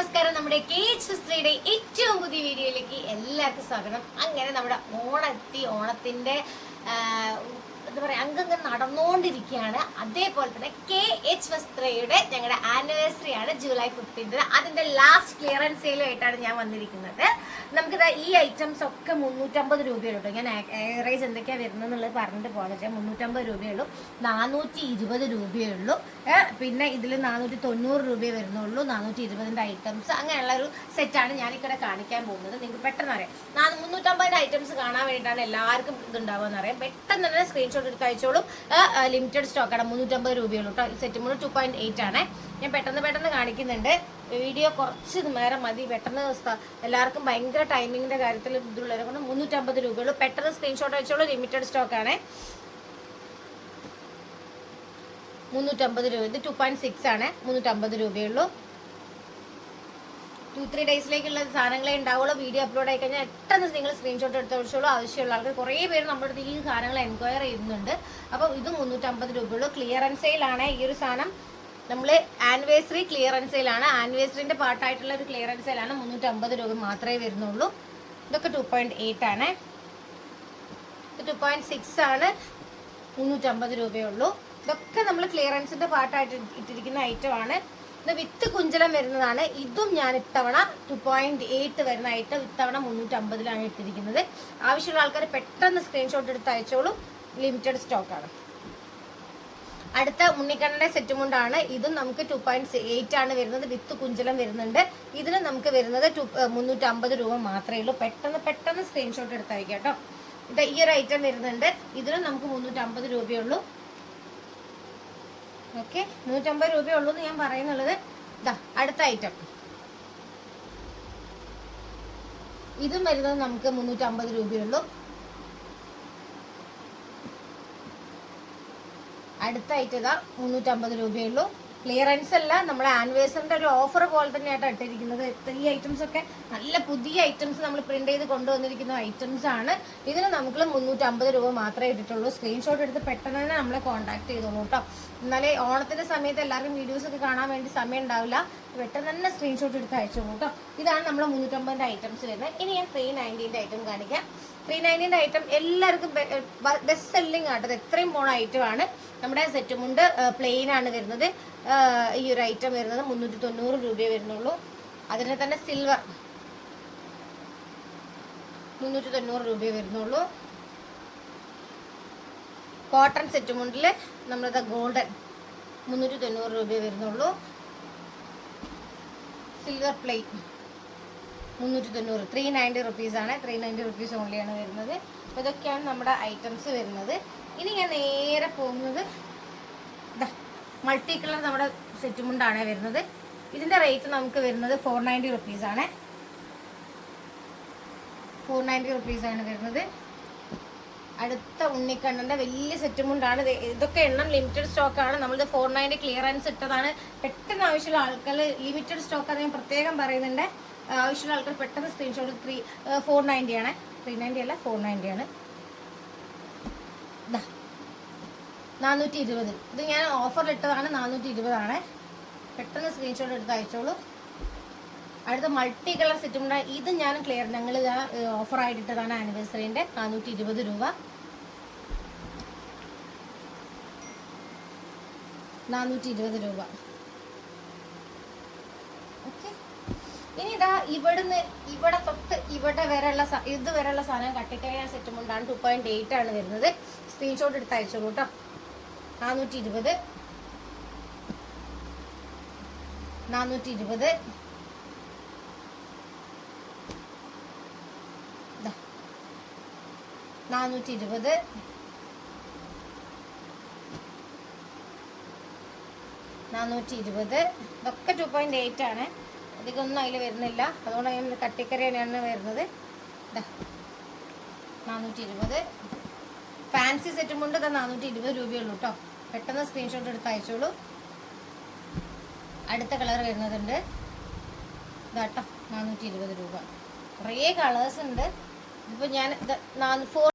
നമസ്കാരം. നമ്മുടെ KH ഏറ്റവും പുതിയ വീഡിയോയിലേക്ക് എല്ലാവർക്കും സ്വാഗതം. അങ്ങനെ നമ്മുടെ ഓണത്തിന്റെ എന്താ പറയാ അംഗങ്ങൾ നടന്നുകൊണ്ടിരിക്കുകയാണ്. അതേപോലെ തന്നെ KH വസ്ത്രയുടെ ഞങ്ങളുടെ ആനിവേഴ്സറി ആണ് ജൂലൈ 15. അതിന്റെ ലാസ്റ്റ് ക്ലിയറൻസ് സെയിലുമായിട്ടാണ് ഞാൻ വന്നിരിക്കുന്നത്. നമുക്കിതാ ഈ ഐറ്റംസ് ഒക്കെ 350 രൂപയുള്ളൂ. ഞാൻ ഏവറേജ് എന്തൊക്കെയാണ് വരുന്നത് എന്നുള്ളത് പറഞ്ഞിട്ട് പോകാന്ന് വെച്ചാൽ 350 രൂപയുള്ളൂ, 420 രൂപയുള്ളൂ. പിന്നെ ഇതിൽ 490 രൂപയെ വരുന്നുള്ളൂ. 420ന്റെ ഐറ്റംസ് അങ്ങനെയുള്ള ഒരു സെറ്റാണ് ഞാനിവിടെ കാണിക്കാൻ പോകുന്നത്. നിങ്ങൾക്ക് പെട്ടെന്ന് അറിയാം. 350 ഐറ്റംസ് കാണാൻ വേണ്ടിയിട്ടാണ് എല്ലാവർക്കും ഇതുണ്ടാവുക അറിയാം. പെട്ടെന്ന് തന്നെ സ്ക്രീൻഷോട്ട് എടുത്ത് അയച്ചോളും. ലിമിറ്റഡ് സ്റ്റോക്കാണ്, 350 രൂപയുള്ളൂ കേട്ടോ. സെറ്റ് മുഴുവൻ 2.8 ആണ്. ഞാൻ പെട്ടെന്ന് കാണിക്കുന്നുണ്ട്. വീഡിയോ കുറച്ച് നേരം മതി. പെട്ടെന്ന് എല്ലാവർക്കും ഭയങ്കര ടൈമിങ്ങിന്റെ കാര്യത്തിൽ ഇതുള്ളവരെ കൊണ്ട് 350 രൂപയുള്ളൂ. പെട്ടെന്ന് സ്ക്രീൻഷോട്ട് അയച്ചോളൂ. ലിമിറ്റഡ് സ്റ്റോക്കാണ്. 350 രൂപ. ഇത് 2.6 ആണ്. 350 രൂപയുള്ളൂ. 2-3 ഡേയ്സിലേക്കുള്ള സാധനങ്ങളെ ഉണ്ടാവുള്ളൂ. വീഡിയോ അപ്ലോഡ് ആയി കഴിഞ്ഞാൽ പെട്ടെന്ന് നിങ്ങൾ സ്ക്രീൻഷോട്ട് എടുത്ത് വെച്ചോളൂ. ആവശ്യമുള്ള ആൾക്ക് കുറേ പേര് നമ്മുടെ അടുത്ത് ഈ സാധനങ്ങൾ എൻക്വയറി ചെയ്യുന്നുണ്ട്. അപ്പോൾ ഇത് 350 രൂപയുള്ളൂ. ക്ലിയറൻസ് സെയിലാണ് ഈ ഒരു സാധനം. നമ്മൾ ആനിവേഴ്സറി ക്ലിയറൻസ് സെയിലാണ്. ആനിവേഴ്സറിന്റെ പാർട്ടായിട്ടുള്ള ഒരു ക്ലിയറൻസ് സെയിലാണ്. 350 രൂപ മാത്രമേ വരുന്നുള്ളൂ. ഇതൊക്കെ 2.8 ആണ്. ഇത് 2.6 ആണ്. 350 രൂപയുള്ളൂ. ഇതൊക്കെ നമ്മൾ ക്ലിയറൻസിന്റെ പാർട്ടായിട്ട് ഇട്ടിരിക്കുന്ന ഐറ്റം ആണ്. ഇത് വിത്ത് കുഞ്ചലം വരുന്നതാണ്. ഇതും ഞാൻ ഇത്തവണ 2.8 വരുന്ന ഐറ്റം ഇത്തവണ 350ലാണ് ഇട്ടിരിക്കുന്നത്. ആവശ്യമുള്ള ആൾക്കാർ പെട്ടെന്ന് സ്ക്രീൻഷോട്ട് എടുത്ത് അയച്ചോളൂ. ലിമിറ്റഡ് സ്റ്റോക്കാണ്. അടുത്ത ഉണ്ണിക്കണ്ണന്റെ സെറ്റ് മുണ്ടാണ്. ഇതും നമുക്ക് 2.8 ആണ് വരുന്നത്. വിത്ത് കുഞ്ചലം വരുന്നുണ്ട്. ഇതിന് നമുക്ക് വരുന്നത് 350 രൂപ മാത്രമേ ഉള്ളൂ. പെട്ടെന്ന് സ്ക്രീൻഷോട്ട് എടുത്ത് അയക്കാം കേട്ടോ. ഇത് ഈ ഒരു ഐറ്റം വരുന്നുണ്ട്. ഇതിനും നമുക്ക് 350 രൂപയുള്ളൂ. ഓക്കെ, 350 രൂപയുള്ളൂ എന്ന് ഞാൻ പറയുന്നുള്ളത്. ഇതാ അടുത്ത ഐറ്റം. ഇതും വരുന്നത് നമുക്ക് 350 രൂപയുള്ളൂ. അടുത്ത ഐറ്റം ഇതാ 350 രൂപയുള്ളൂ. ക്ലിയറൻസ് അല്ല, നമ്മുടെ ആനിവേഴ്സറിന്റെ ഒരു ഓഫർ പോലെ തന്നെയായിട്ട് ഇട്ടിരിക്കുന്നത്. ഈ ഐറ്റംസ് ഒക്കെ നല്ല പുതിയ ഐറ്റംസ് നമ്മൾ പ്രിന്റ് ചെയ്ത് കൊണ്ടുവന്നിരിക്കുന്ന ഐറ്റംസ് ആണ്. ഇതിന് നമുക്ക് 350 രൂപ മാത്രമേ ഇട്ടിട്ടുള്ളൂ. സ്ക്രീൻഷോട്ട് എടുത്ത് പെട്ടെന്ന് തന്നെ നമ്മളെ കോൺടാക്ട് ചെയ്തോളൂ കേട്ടോ. എന്നാലേ ഓണത്തിന്റെ സമയത്ത് എല്ലാവർക്കും വീഡിയോസ് ഒക്കെ കാണാൻ വേണ്ടി സമയം ഉണ്ടാവില്ല. പെട്ടെന്ന് തന്നെ സ്ക്രീൻഷോട്ട് എടുത്ത് അയച്ചോളൂ കേട്ടോ. ഇതാണ് നമ്മൾ 350 ഐറ്റംസ് വരുന്നത്. ഇനി ഞാൻ 390 ഐറ്റം കാണിക്കാം. 390 ഐറ്റം എല്ലാവർക്കും ബെസ്റ്റ് സെല്ലിംഗ് ആട്ടത്. എത്രയും പോണ ഐറ്റം ആണ്. നമ്മുടെ സെറ്റ് മുണ്ട് പ്ലെയിൻ ആണ് വരുന്നത്. ഈ ഒരു ഐറ്റം വരുന്നത് 390 രൂപയെ വരുന്നുള്ളൂ. അതിന് തന്നെ സിൽവർ 390 രൂപയെ വരുന്നുള്ളൂ. കോട്ടൺ സെറ്റ് മുണ്ടിൽ നമ്മളത് ഗോൾഡൻ 390 രൂപയെ വരുന്നുള്ളൂ. സിൽവർ പ്ലെയിൻ 390, 390 റുപ്പീസാണ്. 390 റുപ്പീസ് ഓൺലിയാണ് വരുന്നത്. അപ്പോൾ ഇതൊക്കെയാണ് നമ്മുടെ ഐറ്റംസ് വരുന്നത്. ഇനി ഞാൻ നേരെ പോകുന്നത് മൾട്ടി കളർ നമ്മുടെ സെറ്റ് മുണ്ടാണ് വരുന്നത്. ഇതിൻ്റെ റേറ്റ് നമുക്ക് വരുന്നത് 490 റുപ്പീസാണ്. 490 റുപ്പീസാണ് വരുന്നത്. അടുത്ത ഉണ്ണിക്കണ്ണൻ്റെ വലിയ സെറ്റ് മുണ്ടാണ്. ഇതൊക്കെ എണ്ണം ലിമിറ്റഡ് സ്റ്റോക്കാണ്. നമ്മളിത് 490 ക്ലിയറൻസ് ഇട്ടതാണ്. പെട്ടെന്ന് ആവശ്യമുള്ള ആൾക്കാർ ലിമിറ്റഡ് സ്റ്റോക്ക് ഞാൻ പ്രത്യേകം പറയുന്നുണ്ട്. ആവശ്യമുള്ള ആൾക്കാർ പെട്ടെന്ന് സ്ക്രീൻഷോട്ട് 490 ആണ്. 390 അല്ല, 490 ആണ്. 420. ഇത് ഞാൻ ഓഫറിൽ ഇട്ടതാണ്. 420 ആണ്. പെട്ടെന്ന് സ്ക്രീൻഷോട്ട് എടുത്ത് അയച്ചോളൂ. അടുത്ത മൾട്ടി കളർ സെറ്റ് ഉണ്ട്. ഇത് ഞാൻ ഞങ്ങൾ ഓഫറായിട്ട് ഇട്ടതാണ് ആനിവേഴ്സറിൻ്റെ. 420 രൂപ. 420 രൂപ. ഓക്കെ, ഇനി ഇതാ ഇവിടെ തൊട്ട് ഇവിടെ വരെയുള്ള ഇത് വരെയുള്ള സാധനം കട്ടിക്കഴിയാൻ സെറ്റ് മുണ്ടാണ്. 2.8 ആണ് വരുന്നത്. സ്ക്രീൻഷോട്ട് എടുത്ത് അയച്ചോളൂ കേട്ടോ. 420 420 420 420. ഇതൊക്കെ 2.8 ആണ്. അധികമൊന്നും അതിൽ വരുന്നില്ല. അതുകൊണ്ട് ഞാൻ കട്ടിക്കറി തന്നെയാണ് വരുന്നത്. 420. ഫാൻസി സെറ്റും കൊണ്ട് 420 രൂപയുള്ളൂ കേട്ടോ. പെട്ടെന്ന് സ്ക്രീൻഷോട്ട് എടുത്ത് അയച്ചോളൂ. അടുത്ത കളർ വരുന്നതുണ്ട്. ഇതാട്ടോ 420 രൂപ. കുറേ കളേഴ്സ് ഉണ്ട്. ഇപ്പോൾ ഞാൻ 4